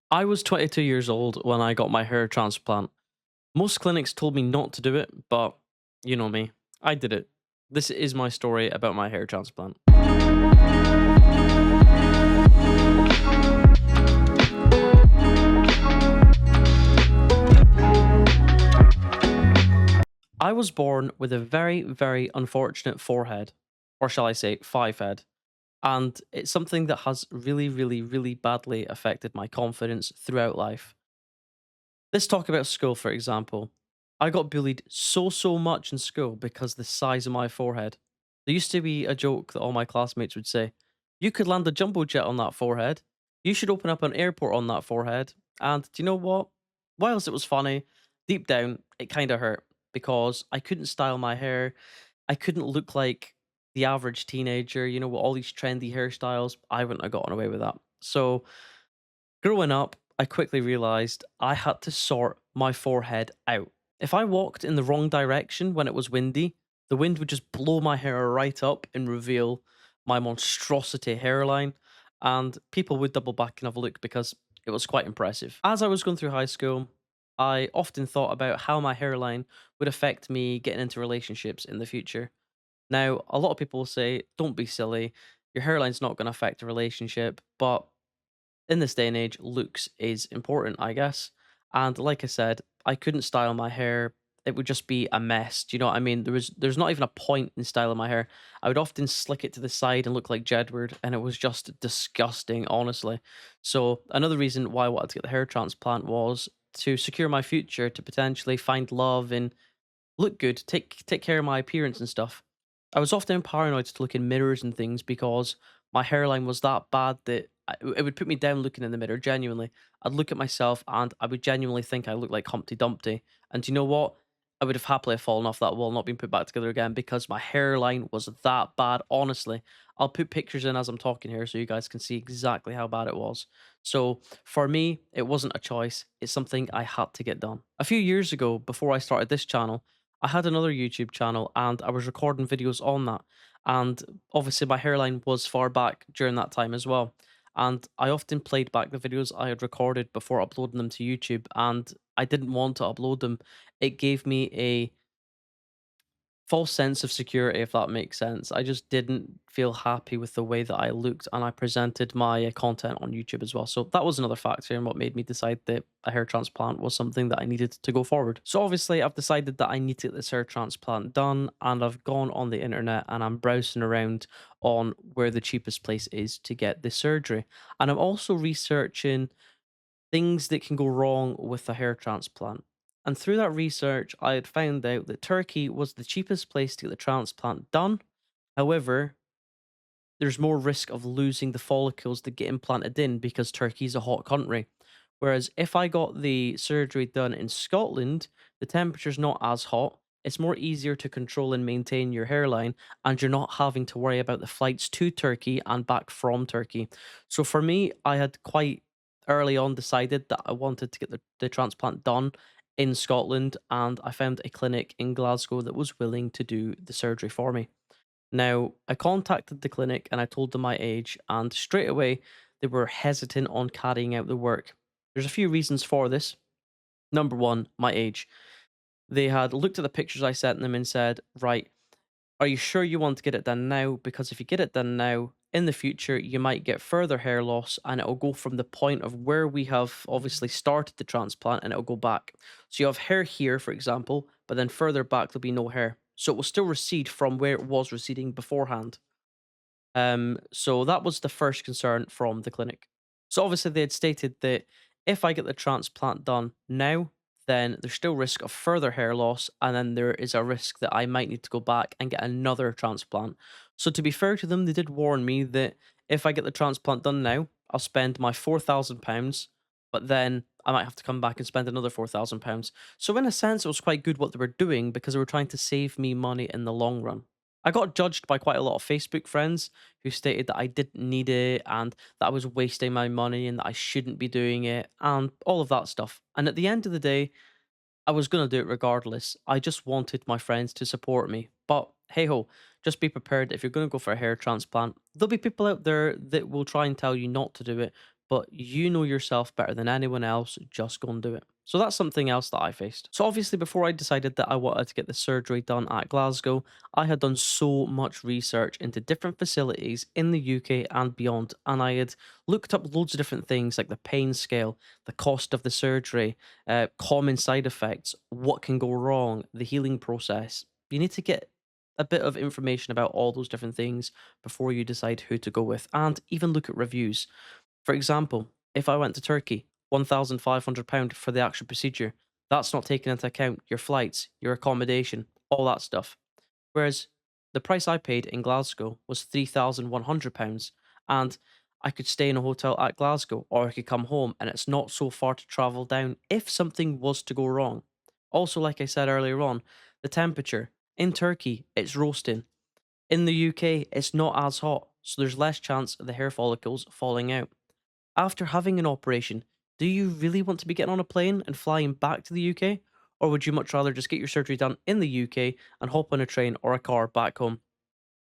I was 22 years old when I got my hair transplant. Most clinics told me not to do it, but you know me. I did it. This is my story about my hair transplant. I was born with a very, very unfortunate forehead, or shall I say, five head. And it's something that has really, really, really badly affected my confidence throughout life. Let's talk about school, for example. I got bullied so much in school because the size of my forehead. There used to be a joke that all my classmates would say, "You could land a jumbo jet on that forehead. You should open up an airport on that forehead." And do you know what? Whilst it was funny, deep down, it kind of hurt because I couldn't style my hair. I couldn't look like the average teenager, with all these trendy hairstyles. I wouldn't have gotten away with that. So, growing up, I quickly realized I had to sort my forehead out. If I walked in the wrong direction when it was windy, the wind would just blow my hair right up and reveal my monstrosity hairline, and people would double back and have a look because it was quite impressive. As I was going through high school, I often thought about how my hairline would affect me getting into relationships in the future. Now, a lot of people will say, don't be silly, your hairline's not going to affect a relationship, but in this day and age, looks is important, I guess. And like I said, I couldn't style my hair. It would just be a mess. Do you know what I mean? There's not even a point in styling my hair. I would often slick it to the side and look like Jedward, and it was just disgusting, honestly. So another reason why I wanted to get the hair transplant was to secure my future, to potentially find love and look good, take care of my appearance and stuff. I was often paranoid to look in mirrors and things because my hairline was that bad that it would put me down looking in the mirror. Genuinely, I'd look at myself and I would genuinely think I looked like Humpty Dumpty. And do you know what? I would have happily fallen off that wall, not been put back together again because my hairline was that bad. Honestly, I'll put pictures in as I'm talking here so you guys can see exactly how bad it was. So for me, it wasn't a choice. It's something I had to get done. A few years ago, before I started this channel, I had another YouTube channel and I was recording videos on that. And obviously, my hairline was far back during that time as well. And I often played back the videos I had recorded before uploading them to YouTube. And I didn't want to upload them. It gave me a false sense of security, if that makes sense. I just didn't feel happy with the way that I looked and I presented my content on YouTube as well. So that was another factor in what made me decide that a hair transplant was something that I needed to go forward. So obviously I've decided that I need to get this hair transplant done, and I've gone on the internet and I'm browsing around on where the cheapest place is to get this surgery. And I'm also researching things that can go wrong with a hair transplant. And through that research, I had found out that Turkey was the cheapest place to get the transplant done. However, there's more risk of losing the follicles that get implanted in because Turkey is a hot country. Whereas if I got the surgery done in Scotland, the temperature's not as hot. It's more easier to control and maintain your hairline, and you're not having to worry about the flights to Turkey and back from Turkey. So for me, I had quite early on decided that I wanted to get the transplant done in Scotland, and I found a clinic in Glasgow that was willing to do the surgery for me. Now, I contacted the clinic and I told them my age, and straight away they were hesitant on carrying out the work. There's a few reasons for this. Number one, my age. They had looked at the pictures I sent them and said, right, are you sure you want to get it done now? Because if you get it done now, in the future, you might get further hair loss and it'll go from the point of where we have obviously started the transplant and it'll go back. So you have hair here, for example, but then further back, there'll be no hair. So it will still recede from where it was receding beforehand. So that was the first concern from the clinic. So obviously they had stated that if I get the transplant done now, then there's still risk of further hair loss, and then there is a risk that I might need to go back and get another transplant. So to be fair to them, they did warn me that if I get the transplant done now, I'll spend my £4,000, but then I might have to come back and spend another £4,000. So in a sense, it was quite good what they were doing because they were trying to save me money in the long run. I got judged by quite a lot of Facebook friends who stated that I didn't need it and that I was wasting my money and that I shouldn't be doing it and all of that stuff. And at the end of the day, I was going to do it regardless. I just wanted my friends to support me. But hey ho, just be prepared if you're going to go for a hair transplant. There'll be people out there that will try and tell you not to do it, but you know yourself better than anyone else. Just go and do it. So that's something else that I faced. So obviously, before I decided that I wanted to get the surgery done at Glasgow, I had done so much research into different facilities in the UK and beyond, and I had looked up loads of different things like the pain scale, the cost of the surgery, common side effects, what can go wrong, the healing process. You need to get a bit of information about all those different things before you decide who to go with, and even look at reviews. For example, if I went to Turkey, £1,500 for the actual procedure, that's not taking into account your flights, your accommodation, all that stuff. Whereas the price I paid in Glasgow was £3,100, and I could stay in a hotel at Glasgow or I could come home, and it's not so far to travel down if something was to go wrong. Also, like I said earlier on, the temperature. In Turkey, it's roasting. In the UK, it's not as hot, so there's less chance of the hair follicles falling out. After having an operation, do you really want to be getting on a plane and flying back to the UK? Or would you much rather just get your surgery done in the UK and hop on a train or a car back home?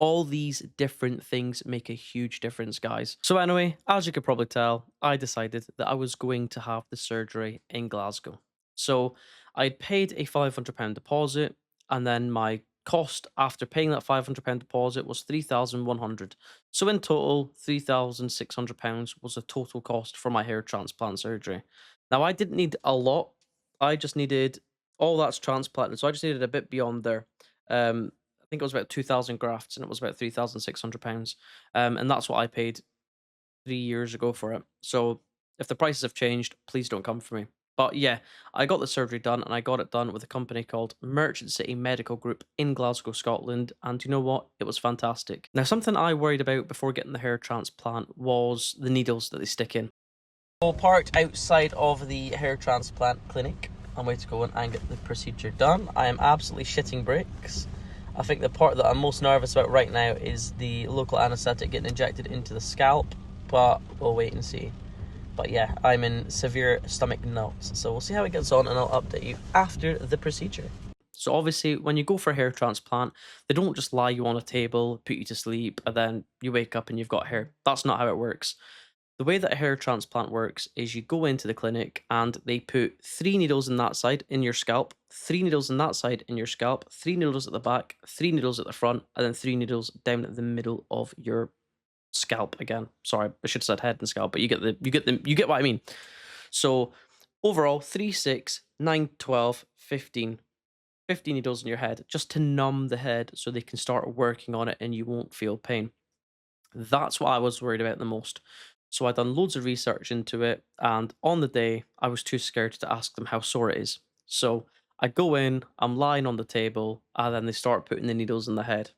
All these different things make a huge difference, guys. So, anyway, as you could probably tell, I decided that I was going to have the surgery in Glasgow. So, I'd paid a £500 deposit, and then my cost after paying that £500 deposit was 3,100. So, in total, £3,600 was the total cost for my hair transplant surgery. Now, I didn't need a lot, I just needed all that's transplanted, so I just needed a bit beyond there. I think it was about 2,000 grafts and it was about £3,600. And that's what I paid 3 years ago for it. So if the prices have changed, please don't come for me. But yeah, I got the surgery done and I got it done with a company called Merchant City Medical Group in Glasgow, Scotland. And you know what? It was fantastic. Now, something I worried about before getting the hair transplant was the needles that they stick in. So parked outside of the hair transplant clinic. I'm waiting to go in and get the procedure done. I am absolutely shitting bricks. I think the part that I'm most nervous about right now is the local anaesthetic getting injected into the scalp, but we'll wait and see. But yeah, I'm in severe stomach knots, so we'll see how it gets on and I'll update you after the procedure. So obviously, when you go for a hair transplant, they don't just lie you on a table, put you to sleep, and then you wake up and you've got hair. That's not how it works. The way that a hair transplant works is you go into the clinic and they put 3 needles in that side in your scalp, 3 needles in that side in your scalp, 3 needles at the back, 3 needles at the front, and then 3 needles down at the middle of your scalp again. Sorry, I should have said head and scalp, but you get what I mean. So overall, 3, 6, 9, 12, 15. 15 needles in your head just to numb the head so they can start working on it and you won't feel pain. That's what I was worried about the most. So I done loads of research into it, and on the day, I was too scared to ask them how sore it is. So I go in, I'm lying on the table, and then they start putting the needles in the head.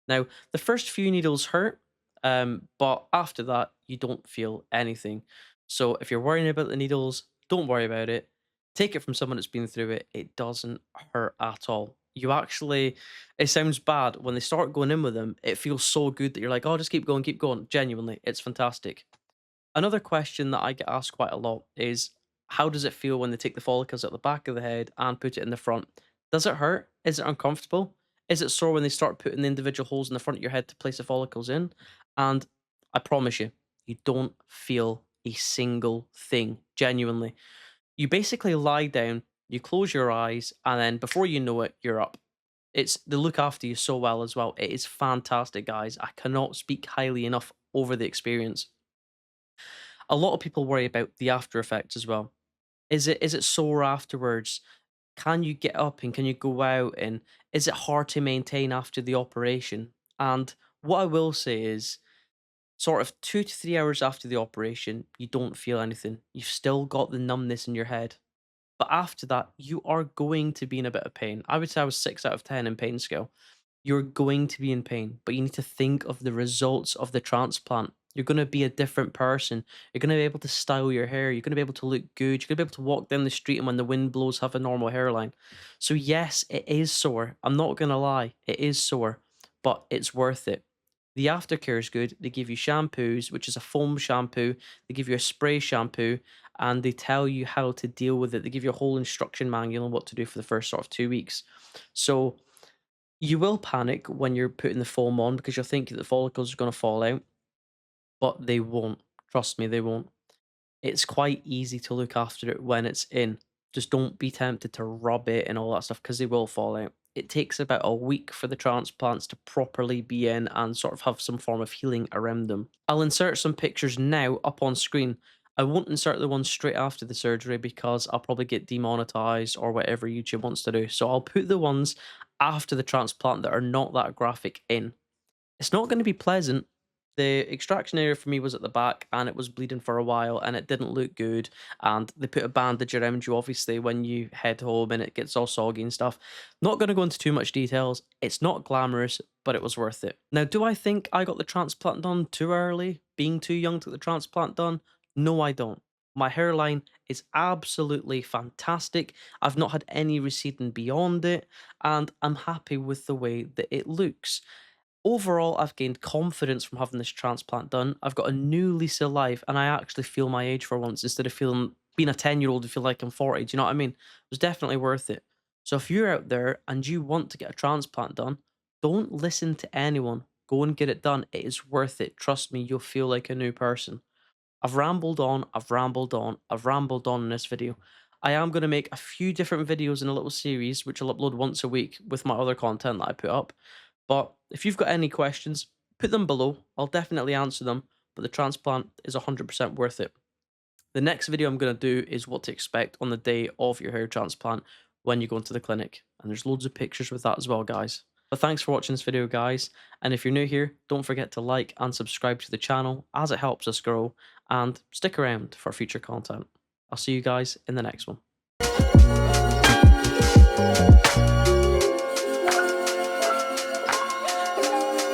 Now, the first few needles hurt, but after that, you don't feel anything. So if you're worrying about the needles, don't worry about it. Take it from someone that's been through it. It doesn't hurt at all. You actually, it sounds bad when they start going in with them. It feels so good that you're like, oh, just keep going, keep going. Genuinely, it's fantastic. Another question that I get asked quite a lot is how does it feel when they take the follicles at the back of the head and put it in the front? Does it hurt? Is it uncomfortable? Is it sore when they start putting the individual holes in the front of your head to place the follicles in? And I promise you, you don't feel a single thing, genuinely. You basically lie down, you close your eyes, and then before you know it, you're up. They look after you so well as well. It is fantastic, guys. I cannot speak highly enough over the experience. A lot of people worry about the after effects as well. Is it sore afterwards? Can you get up and can you go out, and is it hard to maintain after the operation? And what I will say is sort of 2 to 3 hours after the operation, you don't feel anything. You've still got the numbness in your head. But after that, you are going to be in a bit of pain. I would say I was 6 out of 10 in pain scale. You're going to be in pain, but you need to think of the results of the transplant. You're going to be a different person. You're going to be able to style your hair. You're going to be able to look good. You're going to be able to walk down the street and when the wind blows, have a normal hairline. So, yes, it is sore. I'm not going to lie. It is sore, but it's worth it. The aftercare is good. They give you shampoos, which is a foam shampoo. They give you a spray shampoo and they tell you how to deal with it. They give you a whole instruction manual on what to do for the first sort of 2 weeks. So, you will panic when you're putting the foam on because you're thinking the follicles are going to fall out, but they won't. Trust me, they won't. It's quite easy to look after it when it's in. Just don't be tempted to rub it and all that stuff because they will fall out. It takes about a week for the transplants to properly be in and sort of have some form of healing around them. I'll insert some pictures now up on screen. I won't insert the ones straight after the surgery because I'll probably get demonetized or whatever YouTube wants to do. So I'll put the ones after the transplant that are not that graphic in. It's not gonna be pleasant. The extraction area for me was at the back, and it was bleeding for a while, and it didn't look good, and they put a bandage around you, obviously, when you head home, and it gets all soggy and stuff. Not gonna go into too much details. It's not glamorous, but it was worth it. Now, do I think I got the transplant done too early, being too young to get the transplant done? No, I don't. My hairline is absolutely fantastic. I've not had any receding beyond it, and I'm happy with the way that it looks. Overall, I've gained confidence from having this transplant done. I've got a new lease of life, and I actually feel my age for once instead of feeling being a 10-year-old and feel like I'm 40. Do you know what I mean? It was definitely worth it. So if you're out there and you want to get a transplant done, don't listen to anyone. Go and get it done. It is worth it. Trust me, you'll feel like a new person. I've rambled on, I've rambled on, I've rambled on in this video. I am going to make a few different videos in a little series, which I'll upload once a week with my other content that I put up. But if you've got any questions, put them below. I'll definitely answer them. But the transplant is 100% worth it. The next video I'm going to do is what to expect on the day of your hair transplant when you go into the clinic. And there's loads of pictures with that as well, guys. But thanks for watching this video, guys. And if you're new here, don't forget to like and subscribe to the channel as it helps us grow. And stick around for future content. I'll see you guys in the next one.